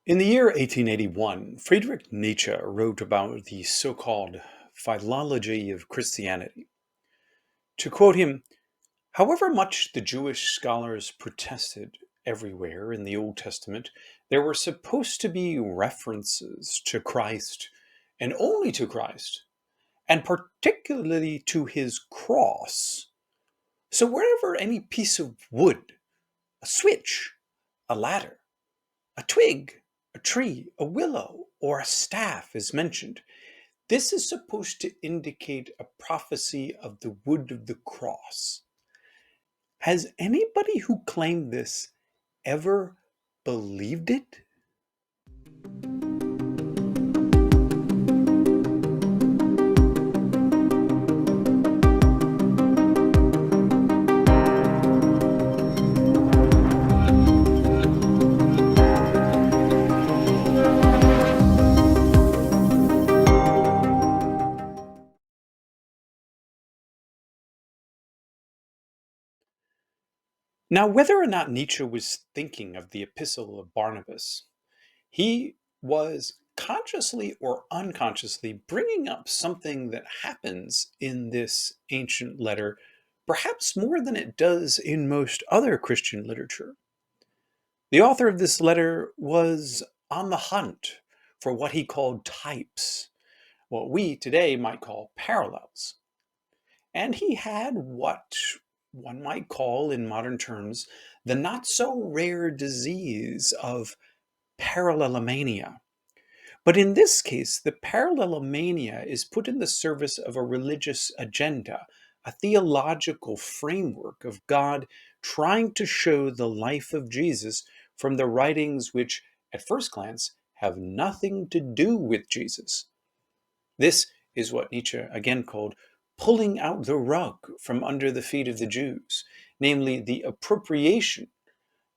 In the year 1881, Friedrich Nietzsche wrote about the so-called philology of Christianity. To quote him, however much the Jewish scholars protested everywhere in the Old Testament, there were supposed to be references to Christ, and only to Christ, and particularly to his cross. So wherever any piece of wood, a switch, a ladder, a twig, a tree, a willow, or a staff is mentioned, this is supposed to indicate a prophecy of the wood of the cross. Has anybody who claimed this ever believed it? Now, whether or not Nietzsche was thinking of the Epistle of Barnabas, he was consciously or unconsciously bringing up something that happens in this ancient letter, perhaps more than it does in most other Christian literature. The author of this letter was on the hunt for what he called types, what we today might call parallels. And he had what one might call, in modern terms, the not so rare disease of parallelomania. But in this case, the parallelomania is put in the service of a religious agenda, a theological framework of God trying to show the life of Jesus from the writings which, at first glance, have nothing to do with Jesus. This is what Nietzsche again called pulling out the rug from under the feet of the Jews, namely the appropriation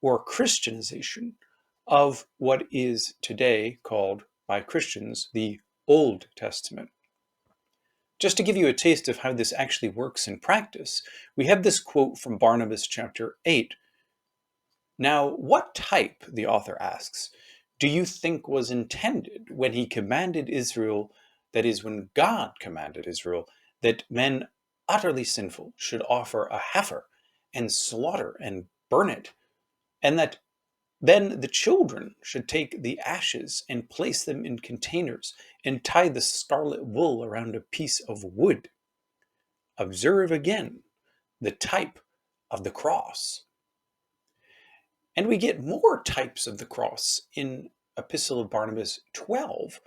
or Christianization of what is today called by Christians the Old Testament. Just to give you a taste of how this actually works in practice, we have this quote from Barnabas chapter 8. Now, what type, the author asks, do you think was intended when he commanded Israel, that is, when God commanded Israel, that men utterly sinful should offer a heifer and slaughter and burn it, and that then the children should take the ashes and place them in containers and tie the scarlet wool around a piece of wood? Observe again the type of the cross. And we get more types of the cross in Epistle of Barnabas 12,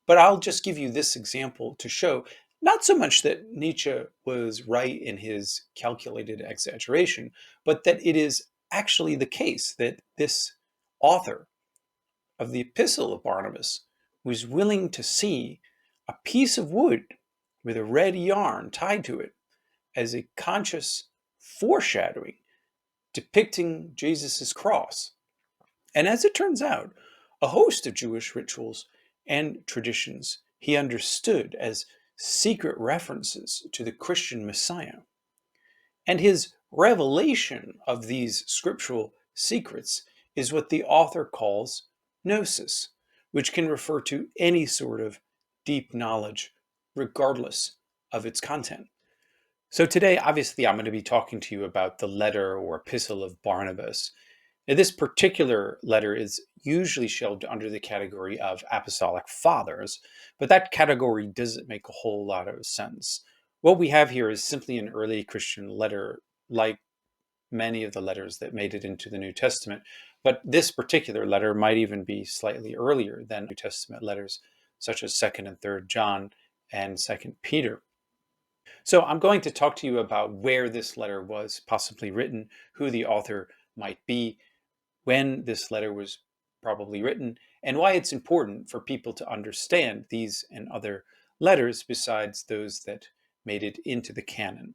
but I'll just give you this example to show not so much that Nietzsche was right in his calculated exaggeration, but that it is actually the case that this author of the Epistle of Barnabas was willing to see a piece of wood with a red yarn tied to it as a conscious foreshadowing depicting Jesus' cross. And as it turns out, a host of Jewish rituals and traditions he understood as secret references to the Christian Messiah. And his revelation of these scriptural secrets is what the author calls gnosis, which can refer to any sort of deep knowledge, regardless of its content. So today, obviously, I'm going to be talking to you about the letter or epistle of Barnabas. Now, this particular letter is usually shelved under the category of apostolic fathers, but that category doesn't make a whole lot of sense. What we have here is simply an early Christian letter, like many of the letters that made it into the New Testament. But this particular letter might even be slightly earlier than New Testament letters, such as 2nd and 3rd John and 2nd Peter. So I'm going to talk to you about where this letter was possibly written, who the author might be, when this letter was probably written, and why it's important for people to understand these and other letters besides those that made it into the canon.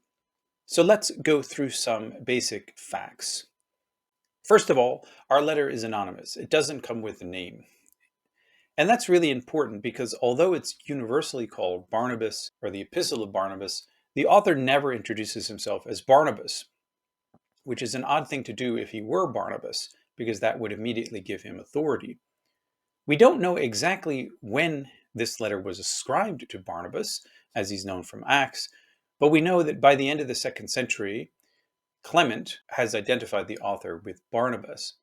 So let's go through some basic facts. First of all, our letter is anonymous. It doesn't come with a name. And that's really important because although it's universally called Barnabas or the Epistle of Barnabas, the author never introduces himself as Barnabas, which is an odd thing to do if he were Barnabas, because that would immediately give him authority. We don't know exactly when this letter was ascribed to Barnabas, as he's known from Acts, but we know that by the end of the 2nd century, Clement has identified the author with Barnabas.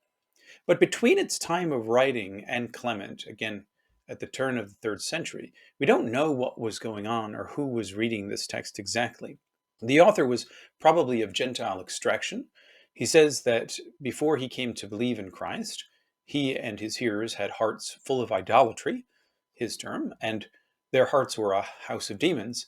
But between its time of writing and Clement, again at the turn of the 3rd century, we don't know what was going on or who was reading this text exactly. The author was probably of Gentile extraction. He says that before he came to believe in Christ, he and his hearers had hearts full of idolatry, his term, and their hearts were a house of demons.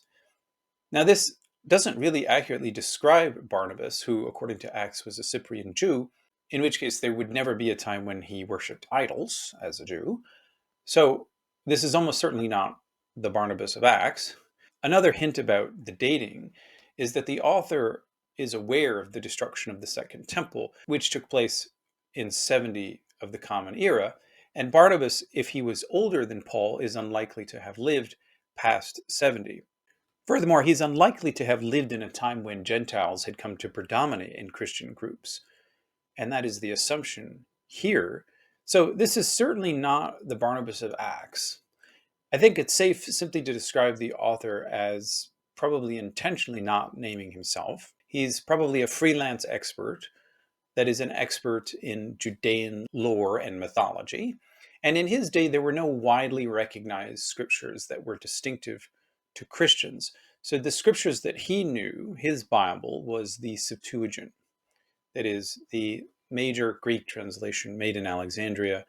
Now, this doesn't really accurately describe Barnabas, who, according to Acts, was a Cyprian Jew, in which case there would never be a time when he worshipped idols as a Jew. So, this is almost certainly not the Barnabas of Acts. Another hint about the dating is that the author is aware of the destruction of the Second Temple, which took place in 70 of the Common Era, and Barnabas, if he was older than Paul, is unlikely to have lived past 70. Furthermore, he's unlikely to have lived in a time when Gentiles had come to predominate in Christian groups, and that is the assumption here. So this is certainly not the Barnabas of Acts. I think it's safe simply to describe the author as probably intentionally not naming himself. He's probably a freelance expert, that is, an expert in Judean lore and mythology. And in his day, there were no widely recognized scriptures that were distinctive to Christians. So the scriptures that he knew, his Bible, was the Septuagint, that is, the major Greek translation made in Alexandria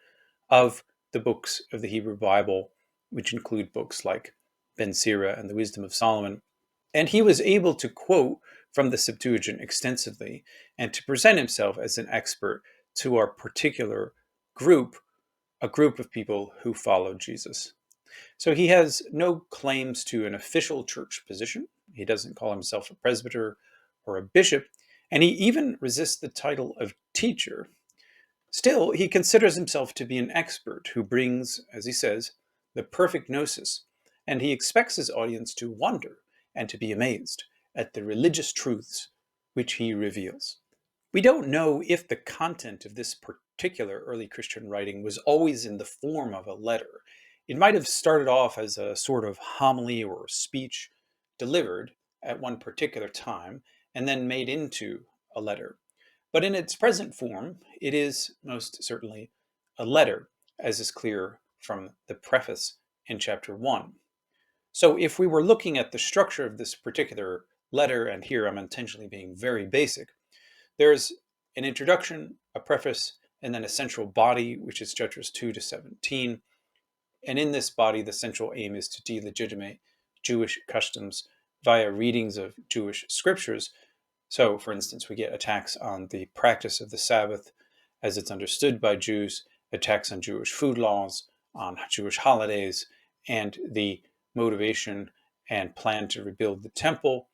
of the books of the Hebrew Bible, which include books like Ben Sira and the Wisdom of Solomon. And he was able to quote from the Septuagint extensively and to present himself as an expert to our particular group, a group of people who followed Jesus. So he has no claims to an official church position. He doesn't call himself a presbyter or a bishop, and he even resists the title of teacher. Still, he considers himself to be an expert who brings, as he says, the perfect gnosis, and he expects his audience to wonder and to be amazed at the religious truths which he reveals. We don't know if the content of this particular early Christian writing was always in the form of a letter. It might have started off as a sort of homily or speech delivered at one particular time and then made into a letter. But in its present form, it is most certainly a letter, as is clear from the preface in chapter 1. So if we were looking at the structure of this particular letter, and here I'm intentionally being very basic, there's an introduction, a preface, and then a central body, which is chapters 2 to 17. And in this body, the central aim is to delegitimate Jewish customs via readings of Jewish scriptures. So, for instance, we get attacks on the practice of the Sabbath as it's understood by Jews, attacks on Jewish food laws, on Jewish holidays, and the motivation and plan to rebuild the temple.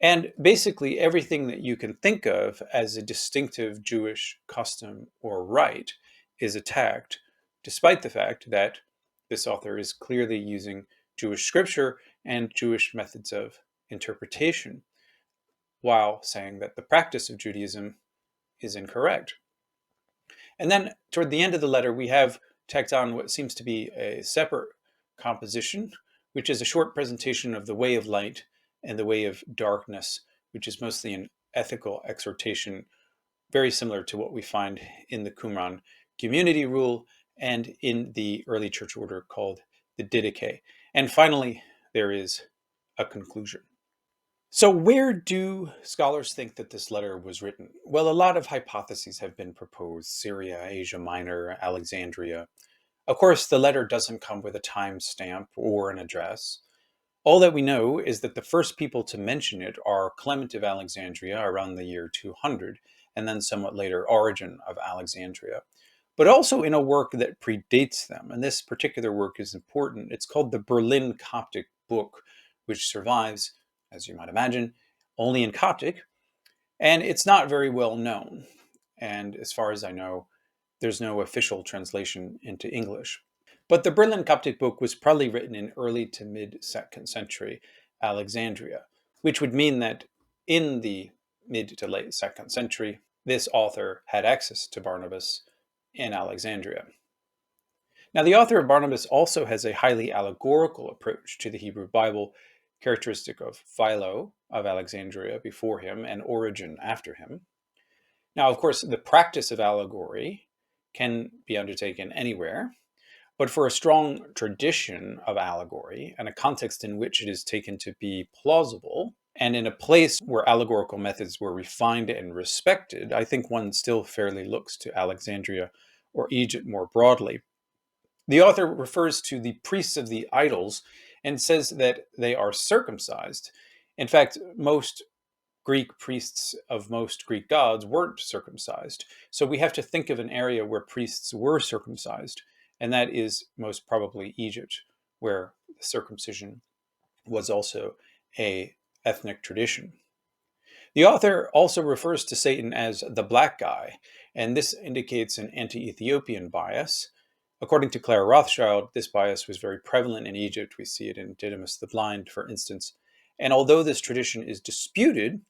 And basically everything that you can think of as a distinctive Jewish custom or rite is attacked, despite the fact that this author is clearly using Jewish scripture and Jewish methods of interpretation, while saying that the practice of Judaism is incorrect. And then toward the end of the letter, we have tacked on what seems to be a separate composition, which is a short presentation of the way of light and the way of darkness, which is mostly an ethical exhortation, very similar to what we find in the Qumran community rule and in the early church order called the Didache. And finally, there is a conclusion. So where do scholars think that this letter was written? Well, a lot of hypotheses have been proposed: Syria, Asia Minor, Alexandria. Of course, the letter doesn't come with a time stamp or an address. All that we know is that the first people to mention it are Clement of Alexandria around the year 200, and then somewhat later Origen of Alexandria, but also in a work that predates them. And this particular work is important. It's called the Berlin Coptic Book, which survives, as you might imagine, only in Coptic, and it's not very well known. And as far as I know, there's no official translation into English. But the Berlin Coptic Book was probably written in early to mid 2nd century Alexandria, which would mean that in the mid to late 2nd century, this author had access to Barnabas in Alexandria. Now, the author of Barnabas also has a highly allegorical approach to the Hebrew Bible, characteristic of Philo of Alexandria before him and Origen after him. Now, of course, the practice of allegory can be undertaken anywhere, but for a strong tradition of allegory and a context in which it is taken to be plausible, and in a place where allegorical methods were refined and respected, I think one still fairly looks to Alexandria or Egypt more broadly. The author refers to the priests of the idols and says that they are circumcised. In fact, most Greek priests of most Greek gods weren't circumcised. So we have to think of an area where priests were circumcised, and that is most probably Egypt, where circumcision was also a ethnic tradition. The author also refers to Satan as the black guy, and this indicates an anti-Ethiopian bias. According to Clara Rothschild, this bias was very prevalent in Egypt. We see it in Didymus the Blind, for instance. And although this tradition is disputed,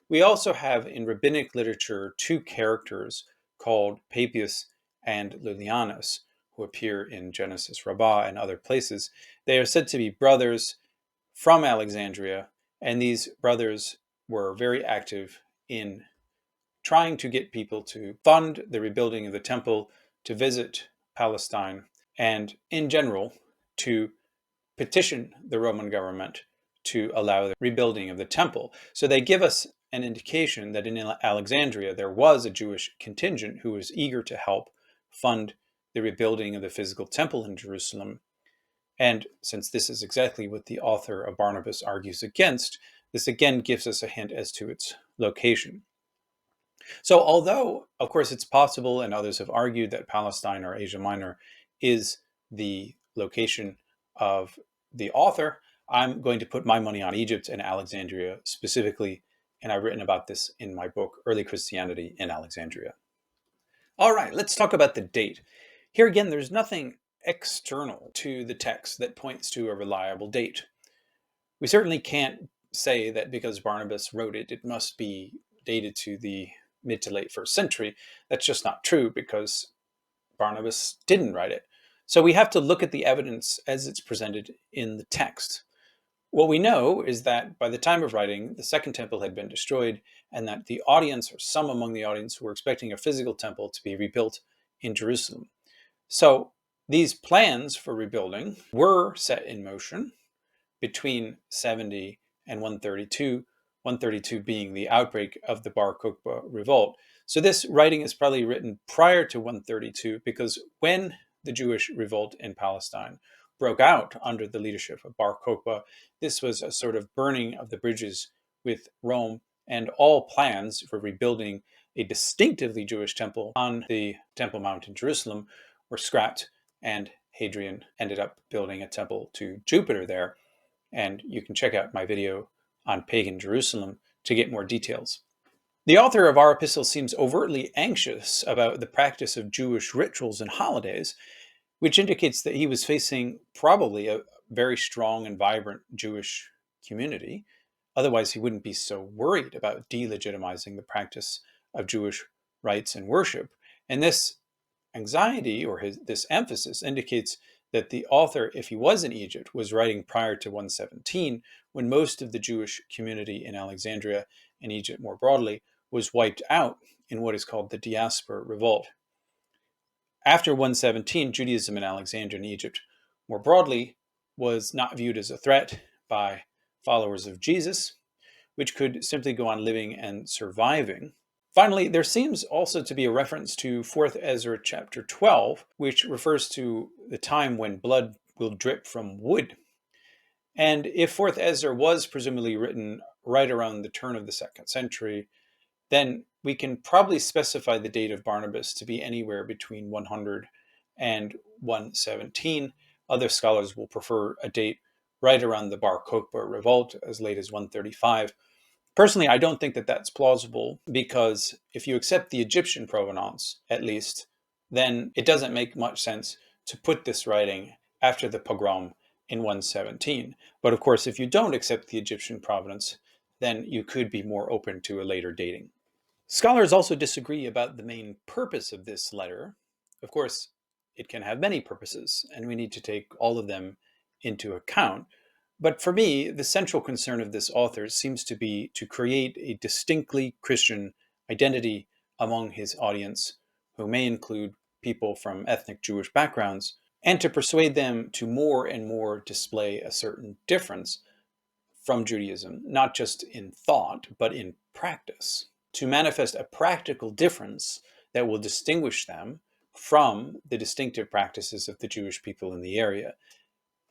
we also have in rabbinic literature two characters called Papias and Lilianus, who appear in Genesis Rabbah and other places. They are said to be brothers from Alexandria, and these brothers were very active in trying to get people to fund the rebuilding of the temple, to visit Palestine, and in general, to petition the Roman government to allow the rebuilding of the temple. So they give us an indication that in Alexandria there was a Jewish contingent who was eager to help fund the rebuilding of the physical temple in Jerusalem. And since this is exactly what the author of Barnabas argues against, this again gives us a hint as to its location. So although, of course, it's possible, and others have argued, that Palestine or Asia Minor is the location of the author, I'm going to put my money on Egypt and Alexandria specifically, and I've written about this in my book, Early Christianity in Alexandria. All right, let's talk about the date. Here again, there's nothing external to the text that points to a reliable date. We certainly can't say that because Barnabas wrote it, it must be dated to the mid to late first century. That's just not true because Barnabas didn't write it. So we have to look at the evidence as it's presented in the text. What we know is that by the time of writing, the Second Temple had been destroyed, and that the audience, or some among the audience, were expecting a physical temple to be rebuilt in Jerusalem. So these plans for rebuilding were set in motion between 70 and 132, 132 being the outbreak of the Bar Kokhba revolt. So this writing is probably written prior to 132 because when the Jewish revolt in Palestine broke out under the leadership of Bar Kokhba, this was a sort of burning of the bridges with Rome, and all plans for rebuilding a distinctively Jewish temple on the Temple Mount in Jerusalem were scrapped, and Hadrian ended up building a temple to Jupiter there. And you can check out my video on pagan Jerusalem to get more details. The author of our epistle seems overtly anxious about the practice of Jewish rituals and holidays, which indicates that he was facing probably a very strong and vibrant Jewish community. Otherwise, he wouldn't be so worried about delegitimizing the practice of Jewish rites and worship. And this anxiety, or this emphasis, indicates that the author, if he was in Egypt, was writing prior to 117, when most of the Jewish community in Alexandria and Egypt more broadly was wiped out in what is called the Diaspora Revolt. After 117, Judaism in Alexandria and Egypt more broadly was not viewed as a threat by followers of Jesus, which could simply go on living and surviving. Finally, there seems also to be a reference to 4th Ezra chapter 12, which refers to the time when blood will drip from wood. And if 4th Ezra was presumably written right around the turn of the 2nd century, then we can probably specify the date of Barnabas to be anywhere between 100 and 117. Other scholars will prefer a date right around the Bar Kokhba revolt, as late as 135. Personally, I don't think that that's plausible, because if you accept the Egyptian provenance, at least, then it doesn't make much sense to put this writing after the pogrom in 117. But of course, if you don't accept the Egyptian provenance, then you could be more open to a later dating. Scholars also disagree about the main purpose of this letter. Of course, it can have many purposes, and we need to take all of them into account. But for me, the central concern of this author seems to be to create a distinctly Christian identity among his audience, who may include people from ethnic Jewish backgrounds, and to persuade them to more and more display a certain difference from Judaism, not just in thought, but in practice, to manifest a practical difference that will distinguish them from the distinctive practices of the Jewish people in the area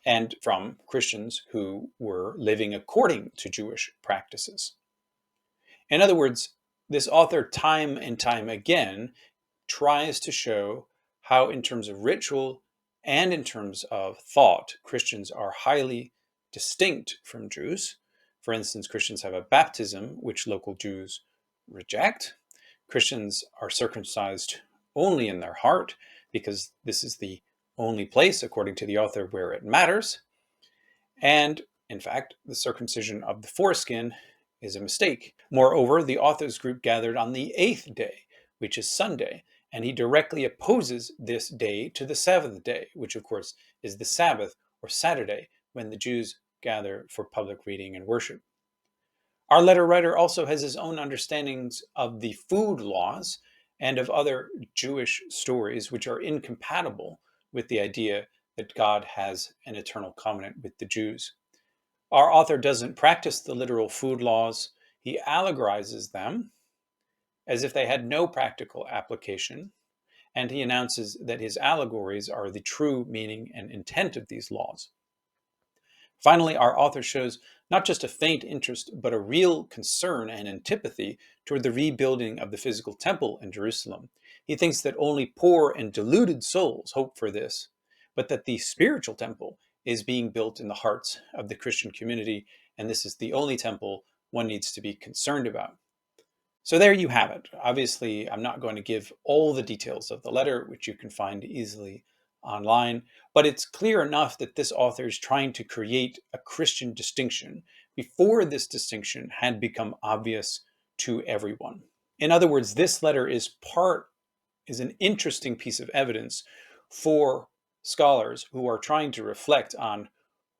and from Christians who were living according to Jewish practices. In other words, this author time and time again tries to show how, in terms of ritual and in terms of thought, Christians are highly distinct from Jews. For instance, Christians have a baptism which local Jews reject. Christians are circumcised only in their heart because this is the only place, according to the author, where it matters. And in fact, the circumcision of the foreskin is a mistake. Moreover, the author's group gathered on the 8th day, which is Sunday, and he directly opposes this day to the 7th day, which of course is the Sabbath or Saturday, when the Jews gather for public reading and worship. Our letter writer also has his own understandings of the food laws and of other Jewish stories which are incompatible with the idea that God has an eternal covenant with the Jews. Our author doesn't practice the literal food laws. He allegorizes them as if they had no practical application, and he announces that his allegories are the true meaning and intent of these laws. Finally, our author shows not just a faint interest, but a real concern and antipathy toward the rebuilding of the physical temple in Jerusalem. He thinks that only poor and deluded souls hope for this, but that the spiritual temple is being built in the hearts of the Christian community, and this is the only temple one needs to be concerned about. So there you have it. Obviously, I'm not going to give all the details of the letter, which you can find easily online, but it's clear enough that this author is trying to create a Christian distinction before this distinction had become obvious to everyone. In other words, this letter is an interesting piece of evidence for scholars who are trying to reflect on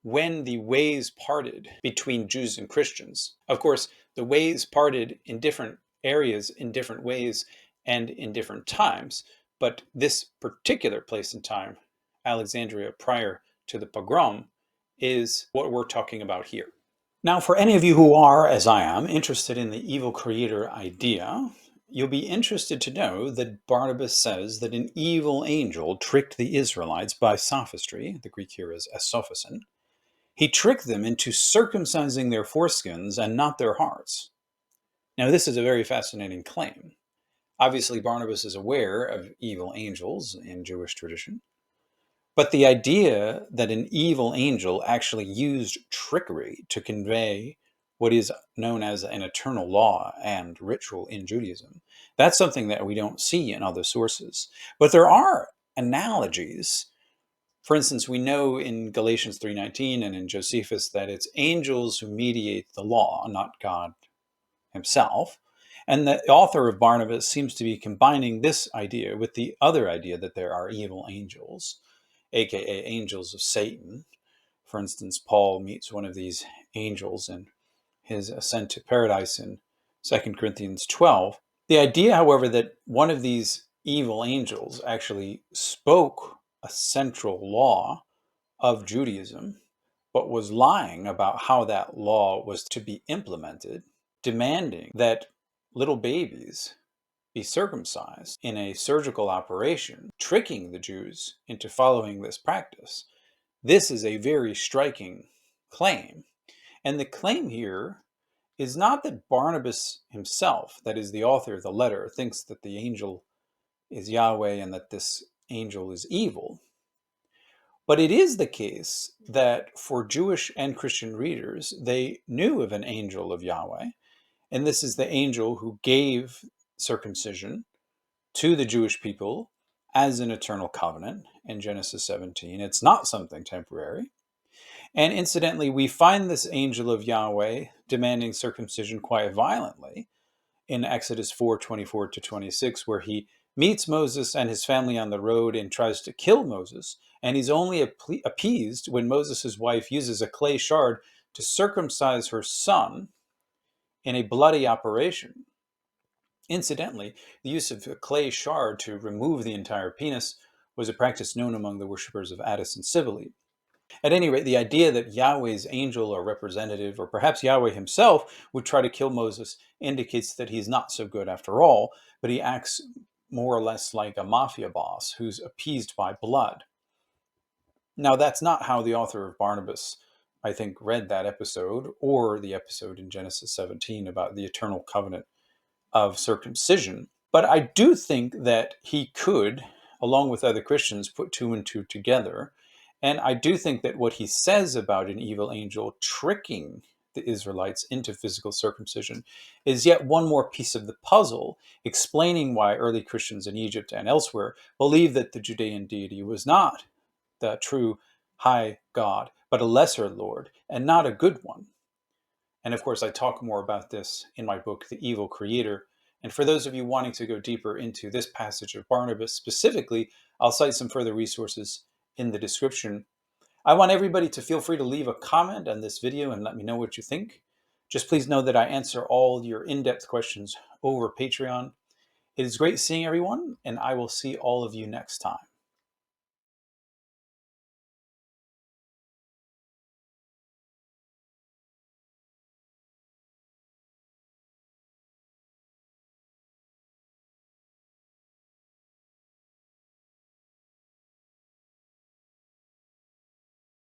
when the ways parted between Jews and Christians. Of course, the ways parted in different areas, in different ways, and in different times. But this particular place and time, Alexandria prior to the pogrom, is what we're talking about here. Now, for any of you who are, as I am, interested in the evil creator idea, you'll be interested to know that Barnabas says that an evil angel tricked the Israelites by sophistry. The Greek here is esophasin. He tricked them into circumcising their foreskins and not their hearts. Now, this is a very fascinating claim. Obviously, Barnabas is aware of evil angels in Jewish tradition, but the idea that an evil angel actually used trickery to convey what is known as an eternal law and ritual in Judaism, that's something that we don't see in other sources. But there are analogies. For instance, we know in Galatians 3:19 and in Josephus that it's angels who mediate the law, not God himself. And the author of Barnabas seems to be combining this idea with the other idea that there are evil angels, aka angels of Satan. For instance, Paul meets one of these angels in his ascent to paradise in 2 Corinthians 12. The idea, however, that one of these evil angels actually spoke a central law of Judaism, but was lying about how that law was to be implemented, demanding that little babies be circumcised in a surgical operation, tricking the Jews into following this practice. This is a very striking claim. And the claim here is not that Barnabas himself, that is the author of the letter, thinks that the angel is Yahweh and that this angel is evil. But it is the case that for Jewish and Christian readers, they knew of an angel of Yahweh. And this is the angel who gave circumcision to the Jewish people as an eternal covenant in Genesis 17. It's not something temporary. And incidentally, we find this angel of Yahweh demanding circumcision quite violently in Exodus 4:24-26, where he meets Moses and his family on the road and tries to kill Moses, and he's only appeased when Moses' wife uses a clay shard to circumcise her son in a bloody operation. Incidentally, the use of a clay shard to remove the entire penis was a practice known among the worshippers of Attis and Cybele. At any rate, the idea that Yahweh's angel or representative, or perhaps Yahweh himself, would try to kill Moses indicates that he's not so good after all, but he acts more or less like a mafia boss who's appeased by blood. Now, that's not how the author of Barnabas, I think, read that episode, or the episode in Genesis 17 about the eternal covenant of circumcision. But I do think that he could, along with other Christians, put two and two together. And I do think that what he says about an evil angel tricking the Israelites into physical circumcision is yet one more piece of the puzzle, explaining why early Christians in Egypt and elsewhere believed that the Judean deity was not the true high God, but a lesser Lord, and not a good one. And of course, I talk more about this in my book, The Evil Creator. And for those of you wanting to go deeper into this passage of Barnabas specifically, I'll cite some further resources in the description. I want everybody to feel free to leave a comment on this video and let me know what you think. Just please know that I answer all your in-depth questions over Patreon. It is great seeing everyone, and I will see all of you next time.